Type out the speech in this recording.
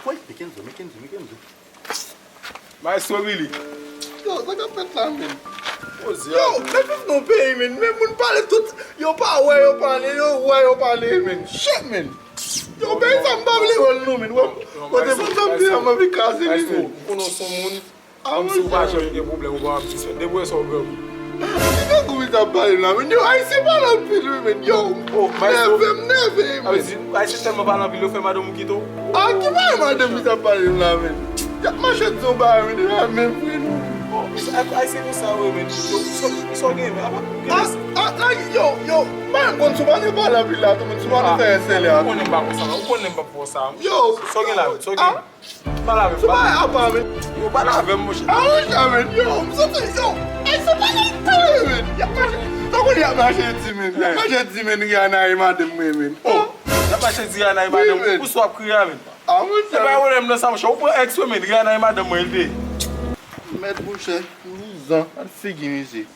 Foi, pequeno. Mas so really? Yo, like a pet lamb, man. What's Yo, let us no pay, man. Man, mun parle tout. Yo, pa where you parle, yo, where you parle, man. Shit, man. Yo, pay some bubbly one, no, man. What if something I'm because Mas it, man. tu não sou muito. Ah, Vamos mas se baixar o problema com a pessoa. Depois só ver. You don't go with that parle, man. Yo, I see parle people, man. Yo, mas never, man. Aí você tem uma bala pilha foi madame Kito. Ah, que vai, madame, with that parle, man. Ya, machet zo ba, man. You have me free, no. Aí você não sabe, man. Só game, Yo, man, quando tu vai levar lá vila, tu vai ter esse ali. O nem ba força. Yo, Só game lá, só game. Fala, tu vai apa, man. eu para ver mocha. Ah, man, yo, esse vai lá, man. Ya, machet, tá com dia machet, man. Machet, man, que ana aí, madame, man. Oh, Na baixa dizia na madame, o swap criar, man. ah, man. Você vai olhar na sala, show pro ex women, que na madame ele. Met bouche, 12 ans, dat figuur ici.